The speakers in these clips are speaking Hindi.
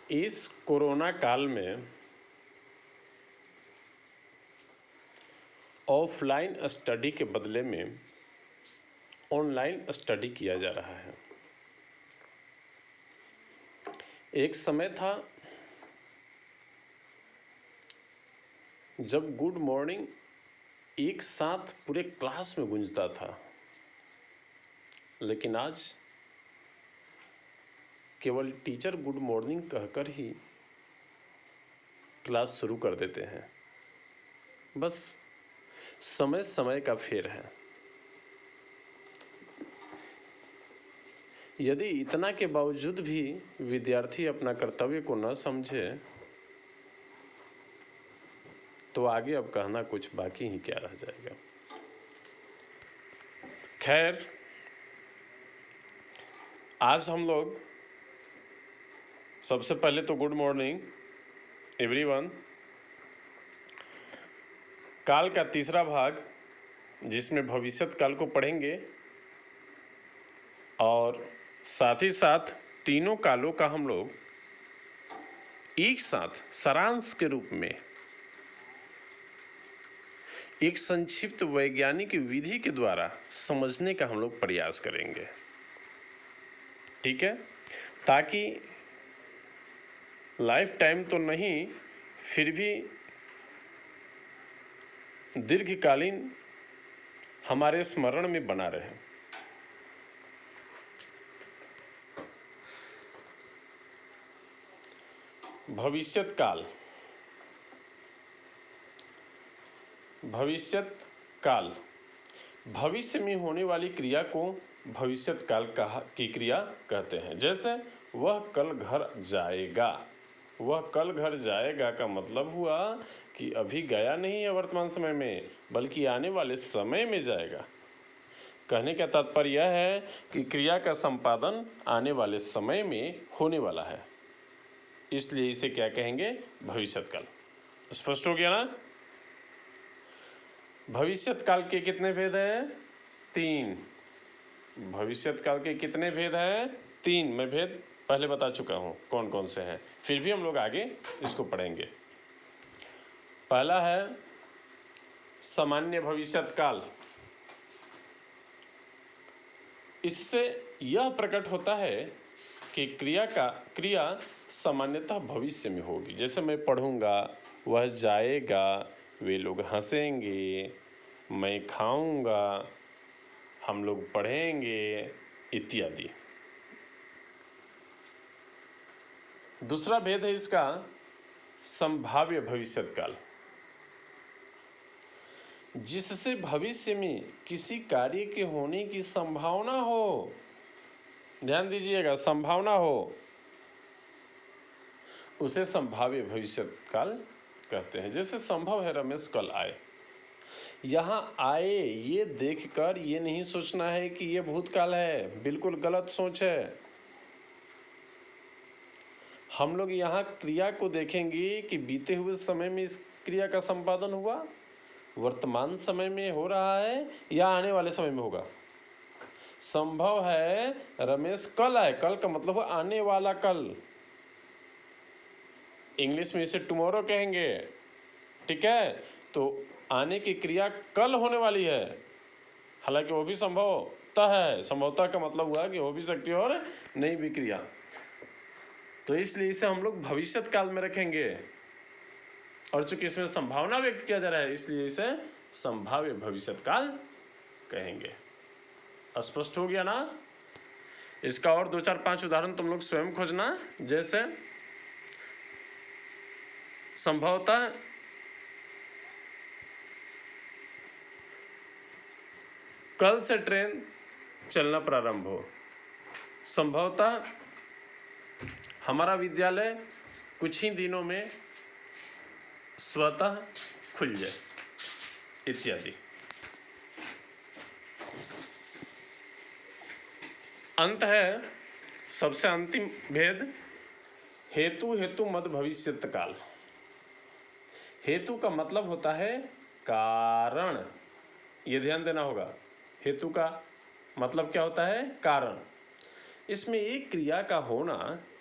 इस कोरोना काल में ऑफलाइन स्टडी के बदले में ऑनलाइन स्टडी किया जा रहा है। एक समय था जब गुड मॉर्निंग एक साथ पूरे क्लास में गूंजता था, लेकिन आज केवल टीचर गुड मॉर्निंग कहकर ही क्लास शुरू कर देते हैं। बस समय समय का फेर है। यदि इतना के बावजूद भी विद्यार्थी अपना कर्तव्य को न समझे तो आगे अब कहना कुछ बाकी ही क्या रह जाएगा। खैर, आज हम लोग सबसे पहले तो गुड मॉर्निंग एवरीवन काल का तीसरा भाग, जिसमें भविष्यत काल को पढ़ेंगे और साथ ही साथ तीनों कालों का हम लोग एक साथ सारांश के रूप में एक संक्षिप्त वैज्ञानिक विधि के द्वारा समझने का हम लोग प्रयास करेंगे। ठीक है, ताकि लाइफ टाइम तो नहीं, फिर भी दीर्घकालीन हमारे स्मरण में बना रहे। भविष्यत काल। भविष्यत काल भविष्य में होने वाली क्रिया को भविष्यत काल की क्रिया कहते हैं। जैसे वह कल घर जाएगा। वह कल घर जाएगा का मतलब हुआ कि अभी गया नहीं है वर्तमान समय में, बल्कि आने वाले समय में जाएगा। कहने का तात्पर्य यह है कि क्रिया का संपादन आने वाले समय में होने वाला है, इसलिए इसे क्या कहेंगे? भविष्यत काल। स्पष्ट हो गया ना? भविष्यत काल के कितने भेद हैं? 3। भविष्यत काल के कितने भेद हैं? 3। मैं भेद पहले बता चुका हूं कौन कौन से हैं, फिर भी हम लोग आगे इसको पढ़ेंगे। पहला है सामान्य भविष्यत काल। इससे यह प्रकट होता है कि क्रिया सामान्यतः भविष्य में होगी। जैसे मैं पढ़ूंगा, वह जाएगा, वे लोग हंसेंगे, मैं खाऊंगा, हम लोग पढ़ेंगे इत्यादि। दूसरा भेद है इसका संभाव्य भविष्यत काल, जिससे भविष्य में किसी कार्य के होने की संभावना हो। ध्यान दीजिएगा, संभावना हो, उसे संभाव्य भविष्यत काल कहते हैं। जैसे संभव है रमेश कल आए। यहाँ आए ये देखकर ये नहीं सोचना है कि ये भूतकाल है, बिल्कुल गलत सोच है। हम लोग यहाँ क्रिया को देखेंगे कि बीते हुए समय में इस क्रिया का संपादन हुआ, वर्तमान समय में हो रहा है या आने वाले समय में होगा। संभव है रमेश कल आए, कल का मतलब है आने वाला कल। इंग्लिश में इसे टुमारो कहेंगे। ठीक है, तो आने की क्रिया कल होने वाली है, हालांकि वो भी संभवतः है। संभवतः का मतलब हुआ कि हो भी सकती है और नहीं भी क्रिया, तो इसलिए इसे हम लोग भविष्यत काल में रखेंगे। और चूंकि इसमें संभावना व्यक्त किया जा रहा है, इसलिए इसे संभाव्य भविष्यत काल कहेंगे। स्पष्ट हो गया ना? इसका और 2 4 5 उदाहरण तुम लोग स्वयं खोजना। जैसे संभवतः कल से ट्रेन चलना प्रारंभ हो। संभवतः हमारा विद्यालय कुछ ही दिनों में स्वतः खुल जाए इत्यादि। अंत है सबसे अंतिम भेद, हेतु मद भविष्यत काल। हेतु का मतलब होता है कारण। ये ध्यान देना होगा। हेतु का मतलब क्या होता है? कारण। इसमें एक क्रिया का होना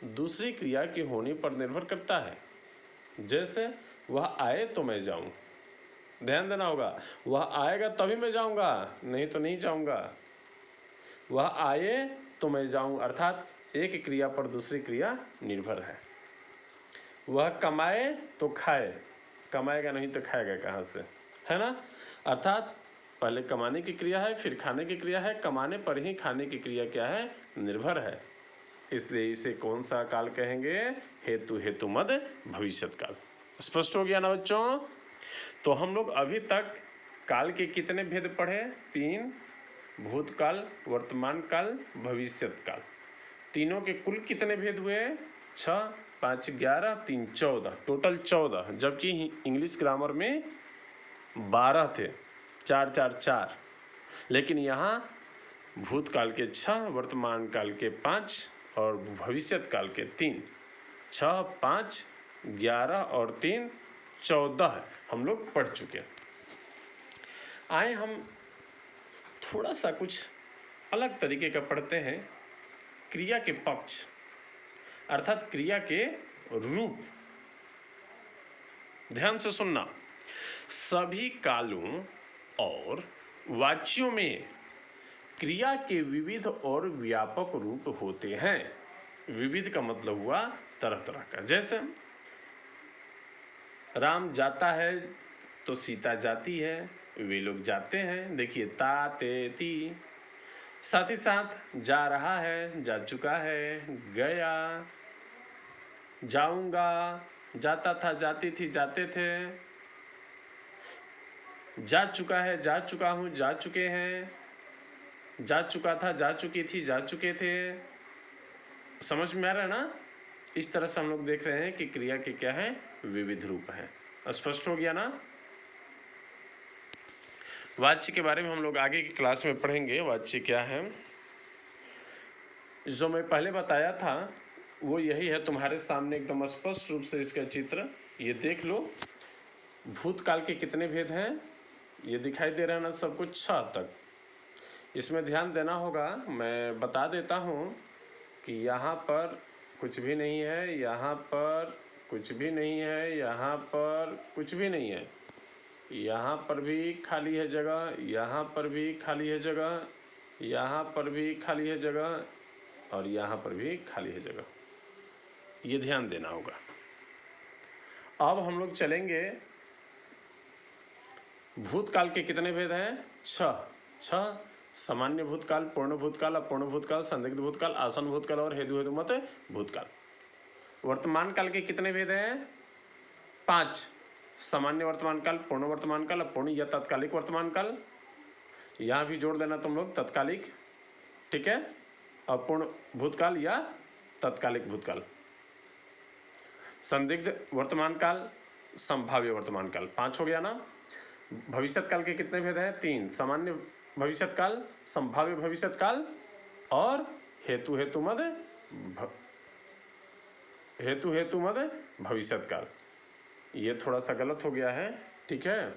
दूसरी क्रिया के होने पर निर्भर करता है। जैसे वह आए तो मैं जाऊं, ध्यान देना होगा, वह आएगा तभी मैं जाऊंगा, नहीं तो नहीं जाऊंगा। वह आए तो मैं जाऊं, अर्थात एक क्रिया पर दूसरी क्रिया निर्भर है। वह कमाए तो खाए, कमाएगा नहीं तो खाएगा कहाँ से, है ना। अर्थात पहले कमाने की क्रिया है, फिर खाने की क्रिया है, कमाने पर ही खाने की क्रिया क्या है, निर्भर है। इसलिए इसे कौन सा काल कहेंगे, हेतु हेतु मद भविष्यत काल। स्पष्ट हो गया ना बच्चों। तो हम लोग अभी तक काल के कितने भेद पढ़े, 3, भूतकाल, वर्तमान काल, भविष्यत काल। तीनों के कुल कितने भेद हुए, 6, 5, 11, 3, 14, टोटल 14, जबकि इंग्लिश ग्रामर में 12 थे, 4, 4, 4। लेकिन यहाँ भूतकाल के 6, वर्तमान काल के 5 और भविष्यत काल के 3, 6, 5, 11 और 3, 14 हम लोग पढ़ चुके हैं। आए हम थोड़ा सा कुछ अलग तरीके का पढ़ते हैं, क्रिया के पक्ष अर्थात क्रिया के रूप। ध्यान से सुनना, सभी कालों और वाच्यों में क्रिया के विविध और व्यापक रूप होते हैं। विविध का मतलब हुआ तरह तरह का। जैसे राम जाता है तो सीता जाती है, वे लोग जाते हैं, देखिए ता ते ती। साथ ही साथ जा रहा है, जा चुका है, गया, जाऊंगा, जाता था, जाती थी, जाते थे, जा चुका है, जा चुका हूं, जा चुके हैं, जा चुका था, जा चुकी थी, जा चुके थे। समझ में आ रहा है ना। इस तरह से हम लोग देख रहे हैं कि क्रिया के क्या है, विविध रूप है। स्पष्ट हो गया ना। वाच्य के बारे में हम लोग आगे की क्लास में पढ़ेंगे, वाच्य क्या है। जो मैं पहले बताया था वो यही है, तुम्हारे सामने एकदम स्पष्ट रूप से इसका चित्र ये देख लो। भूतकाल के कितने भेद हैं, ये दिखाई दे रहा है ना सब कुछ, 6 तक। इसमें ध्यान देना होगा, मैं बता देता हूँ कि यहाँ पर कुछ भी नहीं है, यहाँ पर कुछ भी नहीं है, यहाँ पर कुछ भी नहीं है, यहाँ पर भी खाली है जगह, यहाँ पर भी खाली है जगह, यहाँ पर भी खाली है जगह और यहाँ पर भी खाली है जगह, ये ध्यान देना होगा। अब हम लोग चलेंगे, भूतकाल के कितने भेद हैं, 6। सामान्य भूतकाल, पूर्ण भूतकाल, अपूर्ण भूतकाल, संदिग्ध भूतकाल, आसन भूतकाल और हेतु हेतु मत भूतकाल। वर्तमान काल के कितने भेद हैं, 5। सामान्य वर्तमान काल, पूर्ण वर्तमान काल, अपूर्ण या तत्कालिक वर्तमान काल। यहाँ भी जोड़ देना तुम लोग, तत्कालिक, ठीक है, अपूर्ण भूतकाल या तत्कालिक भूतकाल। संदिग्ध वर्तमान काल, संभाव्य वर्तमान काल, 5 हो गया ना। भविष्यत काल के कितने भेद हैं, 3। सामान्य भविष्यत काल, संभाव्य भविष्यत काल और हेतु हेतु मद भविष्यत काल। ये थोड़ा सा गलत हो गया है, ठीक है,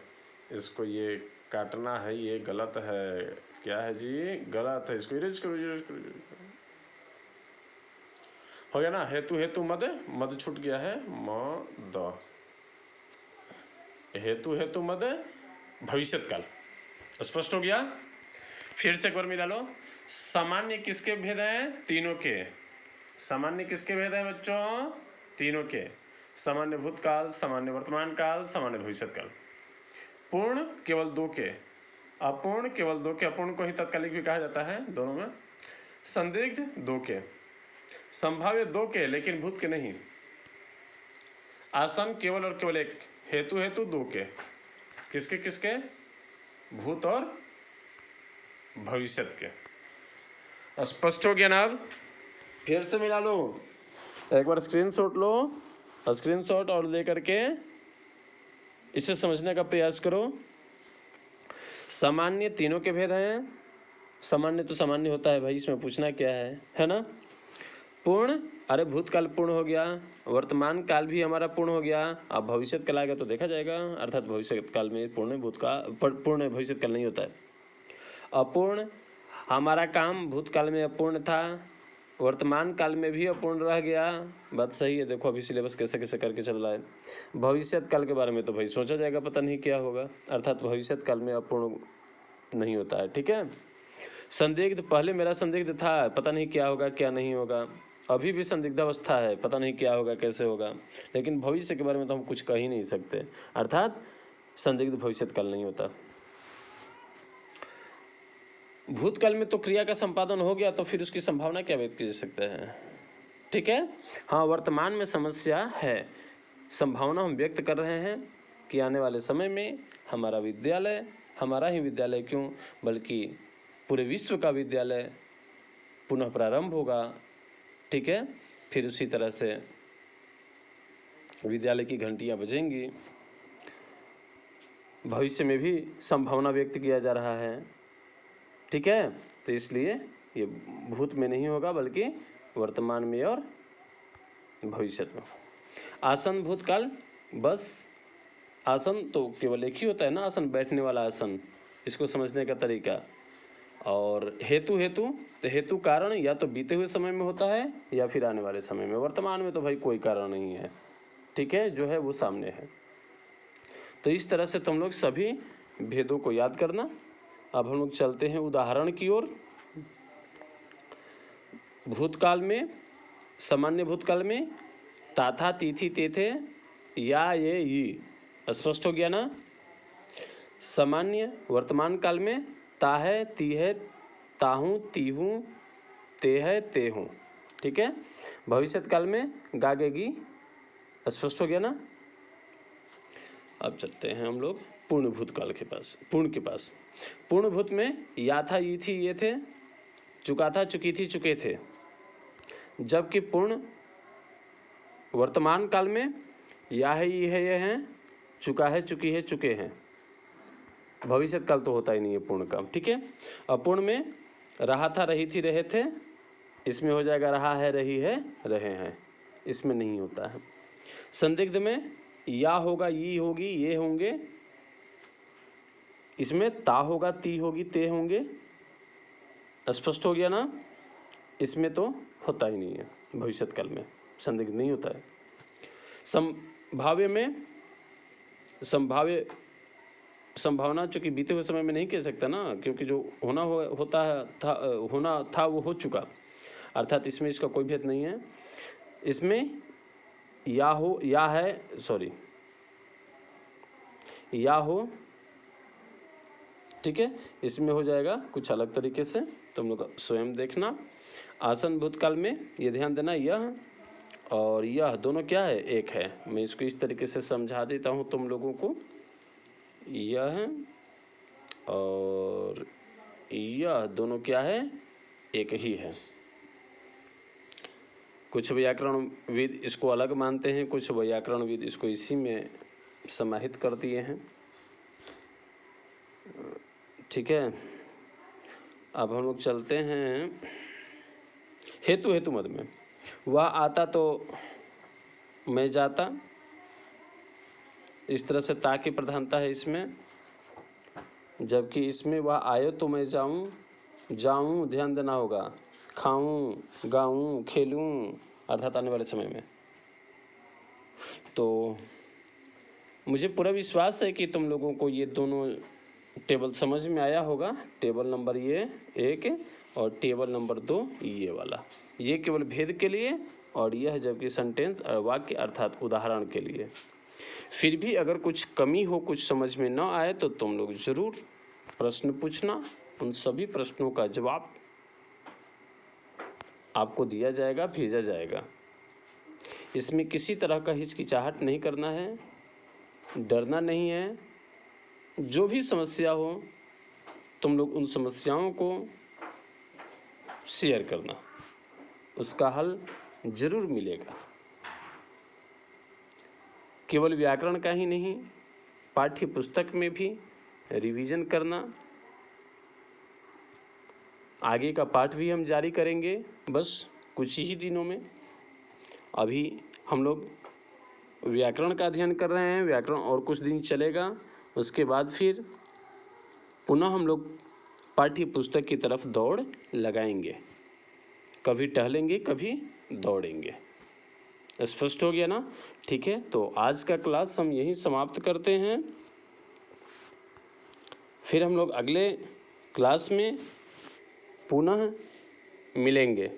इसको ये काटना है, ये गलत है, क्या है जी, गलत है, इसको इरेज करो, इरेज करो। हो गया ना, हेतु हेतु मद छूट गया है, मद, हेतु हेतु मद भविष्यत काल। स्पष्ट हो गया। फिर से एक बार मिला लो, सामान्य किसके भेद हैं, तीनों के। सामान्य किसके भेद हैं बच्चों, तीनों के। सामान्य भूतकाल, सामान्य वर्तमान काल, सामान्य भविष्यत काल। पूर्ण केवल 2 के, अपूर्ण केवल 2 के, अपूर्ण को ही तत्कालिक भी कहा जाता है दोनों में। संदिग्ध 2 के, संभाव्य 2 के लेकिन भूत के नहीं। आसन केवल और केवल 1, हेतु हेतु 2 के। किसके किसके, भूत और भविष्यत के। स्पष्ट हो गया ना। अब फिर से मिला लो, एक बार स्क्रीनशॉट लो, स्क्रीनशॉट और लेकर के इसे समझने का प्रयास करो। सामान्य तीनों के भेद हैं। सामान्य तो सामान्य होता है भाई, इसमें पूछना क्या है ना। पूर्ण, अरे भूतकाल पूर्ण हो गया, वर्तमान काल भी हमारा पूर्ण हो गया, अब भविष्यत काल आएगा तो देखा जाएगा, अर्थात भविष्यत काल में पूर्ण भविष्यत काल नहीं होता है। अपूर्ण, हमारा काम भूतकाल में अपूर्ण था, वर्तमान काल में भी अपूर्ण रह गया, बात सही है। देखो अभी सिलेबस कैसे कैसे करके चल रहा है। भविष्यत काल के बारे में तो भाई सोचा जाएगा, पता नहीं क्या होगा, अर्थात भविष्यत काल में अपूर्ण नहीं होता है, ठीक है। संदिग्ध, पहले मेरा संदिग्ध था, पता नहीं क्या होगा क्या नहीं होगा, अभी भी संदिग्धावस्था है, पता नहीं क्या होगा कैसे होगा, लेकिन भविष्य के बारे में तो हम कुछ कह ही नहीं सकते, अर्थात संदिग्ध भविष्यत काल नहीं होता। भूतकाल में तो क्रिया का संपादन हो गया, तो फिर उसकी संभावना क्या व्यक्त की जा सकता है, ठीक है। हाँ, वर्तमान में समस्या है, संभावना हम व्यक्त कर रहे हैं कि आने वाले समय में हमारा विद्यालय, हमारा ही विद्यालय क्यों बल्कि पूरे विश्व का विद्यालय पुनः प्रारंभ होगा, ठीक है। फिर उसी तरह से विद्यालय की घंटियां बजेंगी। भविष्य में भी संभावना व्यक्त किया जा रहा है, ठीक है। तो इसलिए ये भूत में नहीं होगा बल्कि वर्तमान में और भविष्य में। आसन भूतकाल, बस आसन तो केवल एक ही होता है ना, आसन बैठने वाला आसन, इसको समझने का तरीका। और हेतु तो हेतु कारण या तो बीते हुए समय में होता है या फिर आने वाले समय में। वर्तमान में तो भाई कोई कारण नहीं है, ठीक है, जो है वो सामने है। तो इस तरह से तुम लोग सभी भेदों को याद करना। अब हम लोग चलते हैं उदाहरण की ओर। भूतकाल में, सामान्य भूतकाल में ताथा तिथि तेथे या ये ई, स्पष्ट हो गया ना। सामान्य वर्तमान काल में ता है, ती है, ताहूँ, तीहूँ, ते है, ते हूँ, ठीक है। भविष्यत काल में गागेगी, स्पष्ट हो गया ना। अब चलते हैं हम लोग पूर्ण भूतकाल के पास, पूर्ण के पास। पूर्ण भूत में या था, ये थी, ये थे, चुका था, चुकी थी, चुके थे। जबकि पूर्ण वर्तमान काल में या है, ये है, ये हैं, चुका है, चुकी है, चुके हैं। भविष्यत काल तो होता ही नहीं है पूर्ण का, ठीक है। अपूर्ण में रहा था, रही थी, रहे थे, इसमें हो जाएगा रहा है, रही है, रहे हैं, इसमें नहीं होता है। संदिग्ध में या होगा, ये होगी, ये होंगे, इसमें ता होगा, ती होगी, ते होंगे, स्पष्ट हो गया ना। इसमें तो होता ही नहीं है, भविष्यत काल में संदिग्ध नहीं होता है। संभाव्य में संभावना चूंकि बीते हुए समय में नहीं कह सकता ना, क्योंकि जो होना था वो हो चुका, अर्थात इसमें इसका कोई भेद नहीं है। इसमें या हो, या है, सॉरी, या हो, ठीक है, इसमें हो जाएगा कुछ अलग तरीके से, तुम लोग स्वयं देखना। आसन भूतकाल में ये ध्यान देना, यह और यह दोनों क्या है, एक है। मैं इसको इस तरीके से समझा देता हूँ तुम लोगों को, यह और यह दोनों क्या है, एक ही है। कुछ व्याकरणविद इसको अलग मानते हैं, कुछ व्याकरणविद इसको इसी में समाहित कर दिए हैं, ठीक है। अब हम लोग चलते हैं हेतु मद में। वह आता तो मैं जाता, इस तरह से ता की प्रधानता है इसमें, जबकि इसमें वह आयो तो मैं जाऊं, ध्यान देना होगा, खाऊं, गाऊं, खेलूं, अर्थात आने वाले समय में। तो मुझे पूरा विश्वास है कि तुम लोगों को ये दोनों टेबल समझ में आया होगा। टेबल नंबर ये 1 और टेबल नंबर 2 ये वाला, ये केवल भेद के लिए, और यह जबकि सेंटेंस वाक्य अर्थात उदाहरण के लिए। फिर भी अगर कुछ कमी हो, कुछ समझ में न आए, तो तुम लोग जरूर प्रश्न पूछना। उन सभी प्रश्नों का जवाब आपको दिया जाएगा, भेजा जाएगा। इसमें किसी तरह का हिचकिचाहट नहीं करना है, डरना नहीं है। जो भी समस्या हो, तुम लोग उन समस्याओं को शेयर करना, उसका हल जरूर मिलेगा। केवल व्याकरण का ही नहीं, पाठ्य पुस्तक में भी रिवीजन करना। आगे का पाठ भी हम जारी करेंगे बस कुछ ही दिनों में। अभी हम लोग व्याकरण का अध्ययन कर रहे हैं, व्याकरण और कुछ दिन चलेगा, उसके बाद फिर पुनः हम लोग पाठ्य पुस्तक की तरफ दौड़ लगाएंगे। कभी टहलेंगे कभी दौड़ेंगे। स्पष्ट हो गया ना? ठीक है, तो आज का क्लास हम यहीं समाप्त करते हैं। फिर हम लोग अगले क्लास में पुनः मिलेंगे।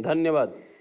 धन्यवाद।